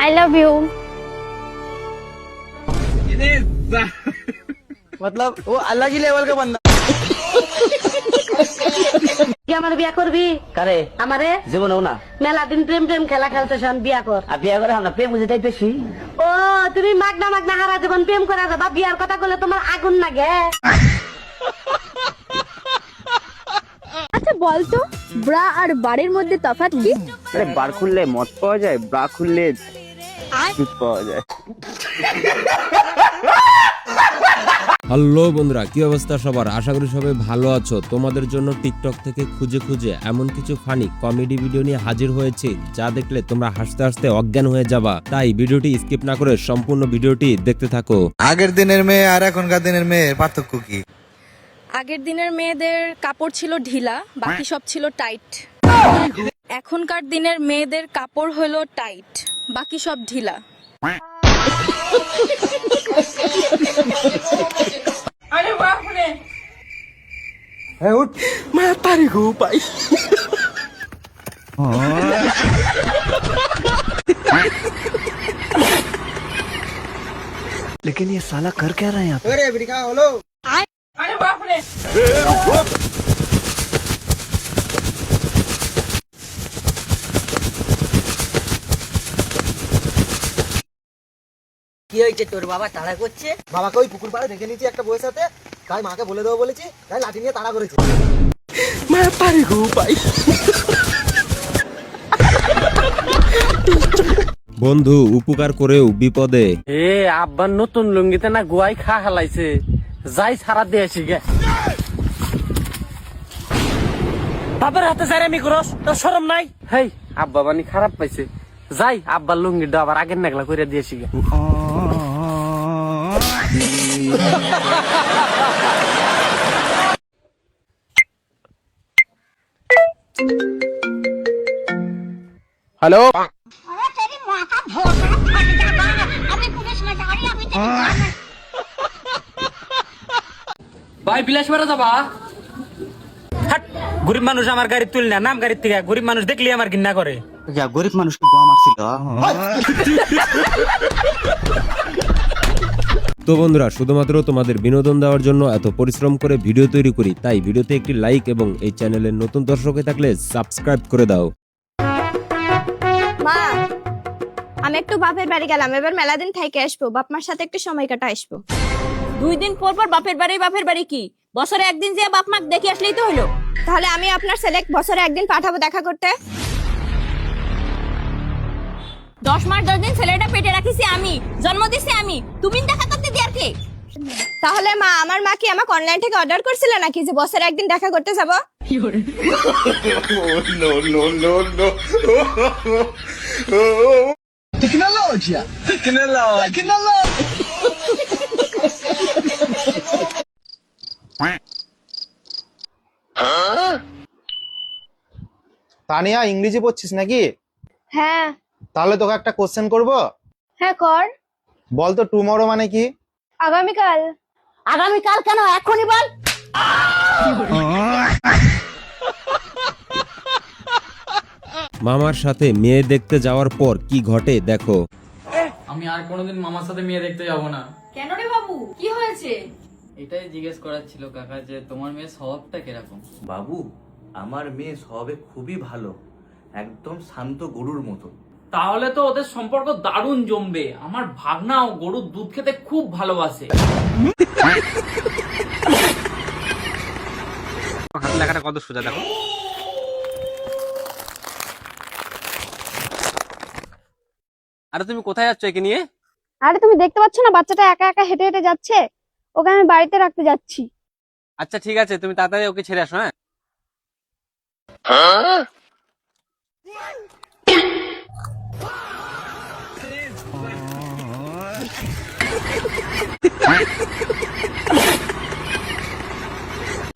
I love you. मतलब वो अलग ही लेवल का बंदा। আমার বিয়া করবি? करे আমারে জীবনেও না। মেলা দিন প্রেম প্রেম খেলা খেলতেছেন, বিয়া কর। আর বিয়ে করে আমরা প্রেম বুঝেটাই বেশি। ও তুমি মাগনা মাগনা হারা জীবন প্রেম করা যাবা, বিয়ার কথা বলে তোমার আগুন লাগে। আচ্ছা বলতো ব্রা আর বারের মধ্যে তফাৎ কি? আরে বার খুললে মদ পাওয়া যায়, ব্রা খুললে দুধ পাওয়া যায়। হ্যালো বন্ধুরা, কি অবস্থা সবার? আশা করি সবাই ভালো আছো। তোমাদের জন্য টিকটক থেকে খুঁজে খুঁজে এমন কিছু ফানি কমেডি ভিডিও নিয়ে হাজির হয়েছি যা দেখলে তোমরা হাসতে হাসতে অজ্ঞান হয়ে যাবা। তাই ভিডিওটি স্কিপ না করে সম্পূর্ণ ভিডিওটি দেখতে থাকো। আগের দিনের মেয়ে আর এখনকার দিনের মেয়ের পার্থক্য কি? আগের দিনের মেয়েদের কাপড় ছিল ঢিলা, বাকি সব ছিল টাইট। এখনকার দিনের মেয়েদের কাপড় হলো টাইট, বাকি সব ঢিলা। अरे बाप रे है उठ मैं तारी को पाई। लेकिन ये साला कर क्या रहे हैं यहाँ पे? अरे अमेरिका बोलो। अरे बाप रे কি হয়েছে তোর বাবা তাড়া করছে? বাবাকে ওই পুকুর পাড়ে দেখে নিয়েছি একটা বউয়ের সাথে, তাই মাকে বলে দেবো বলেছি, তাই লাঠি নিয়ে তাড়া করেছি। मैं तारी को पाई। বন্ধু উপকার করেও বিপদে। এ আব্বার নতুন লুঙ্গিতে না গুয়াই খা হালাইছে, যাই সারা দিয়ে আসি গে। বাবার হাতে যাই আমি করস, তোর শরম নাই? হেই আব্বা বানি খারাপ পাইছে, যাই আব্বার লুঙ্গিটা আবার আগের নাগলা করে দিয়েছি গে। হ্যালো ভাই বিলাস বেড়া যাবা? হাট, গরিব মানুষ আমার গাড়ি তুল না, নাম গাড়ির থেকে গরিব মানুষ দেখলি আমার ঘৃণা করে। গরিব মানুষ কি বোমা মারছিল? তো বন্ধুরা, শুধুমাত্র তোমাদের বিনোদন দেওয়ার জন্য এত পরিশ্রম করে ভিডিও তৈরি করি, তাই ভিডিওতে একটি লাইক এবং এই চ্যানেলের নতুন দর্শক হয়ে থাকলে সাবস্ক্রাইব করে দাও। মা আমি একটু বাপের বাড়ি গেলাম, এবার মেলা দিন থেকে আসবো, বাপ মার সাথে একটু সময় কাটা আসবো। 2 দিন পর পর বাপের বাড়ি কি? বছরে একদিন যে বাপ মাকে দেখে আসলেই তো হলো। তাহলে আমি আপনার ছেলে বছরে একদিন পাঠাবো দেখা করতে। 10 মাস 10 দিন ছেলেটা পেটে রাখিছি আমি, জন্ম দিছি আমি, তুমি দেখা করতে দিয়ার কে? তাহলে মা আমার মা কি আমাকে অনলাইন থেকে অর্ডার করছিল নাকি যে বছরে একদিন দেখা করতে যাবো? টেকনোলজিয়া তানিয়া, ইংরেজি পড়ছিস নাকি? হ্যাঁ। তাহলে তোকে একটা কোশ্চেন করব। হ্যাঁ কর। বল তো টুমরো মানে কি? আগামীকাল। আগামীকাল কেন, এখনই বল। মামার সাথে মেয়ে দেখতে যাওয়ার পর কি ঘটে দেখো। আমি আর কোনোদিন মামার সাথে মেয়ে দেখতে যাব না। কেন রে বাবু, কি হয়েছে? এটাই জিজ্ঞেস করার ছিল কাকা, যে তোমার মেয়ের স্বভাবটা কিরকম? বাবু, আমার মেয়ে স্বভাবে খুবই ভালো, একদম শান্ত গরুর মতো। তাহলে তো ওদের সম্পর্ক দারুণ জমবে। আমার ভাগনাও গরুর দুধ খেতে খুব ভালোবাসে। হাত লেখাটা কত সোজা দেখো। আরে তুমি কোথায় যাচ্ছ একে নিয়ে? আরে তুমি দেখতে পাচ্ছ না বাচ্চাটা একা একা হেঁটে হেঁটে যাচ্ছে, ওকে আমি বাড়িতে রাখতে যাচ্ছি। আচ্ছা ঠিক আছে, তুমি তাড়াতাড়ি ওকে ছেড়ে আসো। হ্যাঁ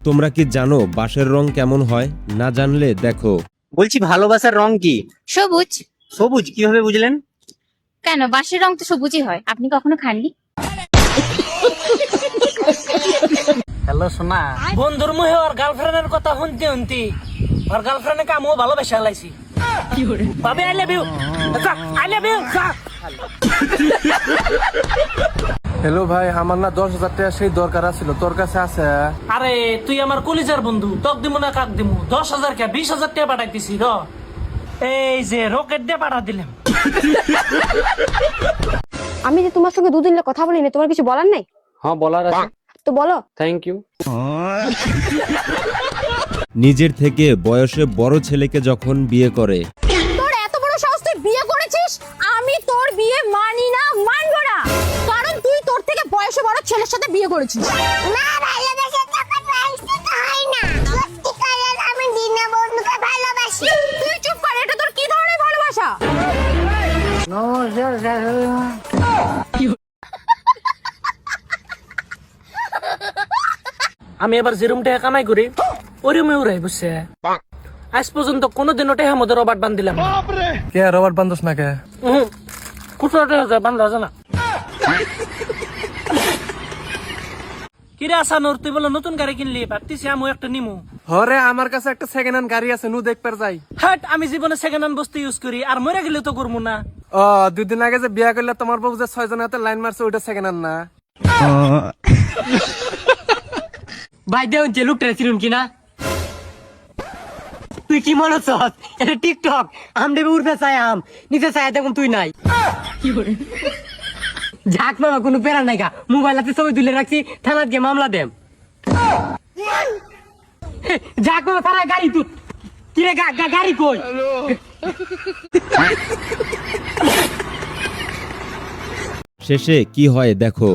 তোমরা কি জানো বাঁশের রং কেমন হয়? না জানলে দেখো। বলছি ভালোবাসার রং কি? সবুজ। সবুজ কিভাবে বুঝলেন? কেন, বাঁশের রং তো সবুজই হয়, আপনি কখনো খাননি? হ্যালো সোনা, বন্ধুর মুহে ওর গার্লফ্রেন্ডের কথা শুনতে শুনতে ওর গার্লফ্রেন্ডকে আমিও ভালোবেসে লাইছি। ভাবি I love you, I love you. Hello ভাই, আমার না 10,000 টাকা সেই দরকার আছিল, তোর কাছে আছে? আরে তুই আমার কলিজার বন্ধু, তক দিমু না কাক দিমু? 10,000 কে 20,000 টাকা পাঠাইতেছি র। এই যে রকেট দিয়ে পাঠা দিলাম। আমি যে তোমার সঙ্গে দুদিন কথা বলি না, তোমার কিছু বলার নাই? হ্যাঁ বলার আছে, তো বলো। Thank you. নিজের থেকে বয়সে বড় ছেলেকে যখন বিয়ে করে, তোর এত বড় সাহস, তুই বিয়ে করেছিস? আমি তোর বিয়ে মানি না, মানবো না, কারণ তুই তোর থেকে বয়সে বড় ছেলের সাথে বিয়ে করেছিস। না ভালোবাসা তখন বয়সে তো হয় না, সত্যিকারের আমি দিনা বন্ধুকে ভালোবাসি। তুই চুপ কর, এটা তোর কি ধরনের ভালোবাসা? আমি এবার যে রুম টাকা কামাই করি ওই রুমে উড়াই বসে। আজ পর্যন্ত কোনোদিনও টেহা মধ্যে রবার্ট বান্ধিলাম। কে রবার্ট বান্ধস না কে? খুচরা টেহা বান্ধা আছে না। কিরে আসানোর, তুই বলো নতুন গাড়ি কিনলি, ভাবতেছি আমি একটা নিমু। হরে আমার কাছে একটা সেকেন্ড হ্যান্ড গাড়ি আছে, নু দেখবার যাই। হাট, আমি জীবনে সেকেন্ড হ্যান্ড বস্তু ইউজ করি, আর মরে গেলে তো করবো না। ও 2 দিন আগে যে বিয়া করলে তোমার বউ যে 6 জনের হাতে লাইন মারছে, ওইটা সেকেন্ড হ্যান্ড না? ভাই দেউন যে লুকটা চিনুন কিনা? তুই কি মনে হচ্ছ? এটা টিকটক, আম দেবে উঠবে চাই, আম নিচে চাই দেখুন তুই নাই। ঝাঁক মামা কোনো পেরা নাই গা, মোবাইল হাতে ছবি তুলে রাখছি, থানাত গিয়ে মামলা দেম। ঝাঁক মামা তারা গাড়ি তুই কিরে গাড়ি কই? শেষে কি হয় দেখো।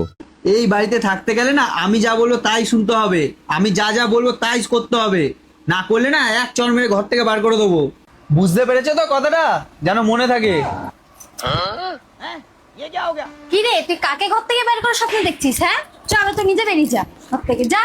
এই বাড়িতে থাকতে গেলে না, আমি যা বলবো তাই শুনতে হবে, আমি যা যা বলবো তাই করতে হবে, না করলে না এক চড় মেরে ঘর থেকে বার করে দেবো। বুঝতে পেরেছো তো কথাটা, যেন মনে থাকে। কি রে, তুই কাকে ঘর থেকে বের করে স্বপ্ন দেখছিস? হ্যাঁ চলো তো নিজে বেরিয়ে যা ঘর থেকে, যা।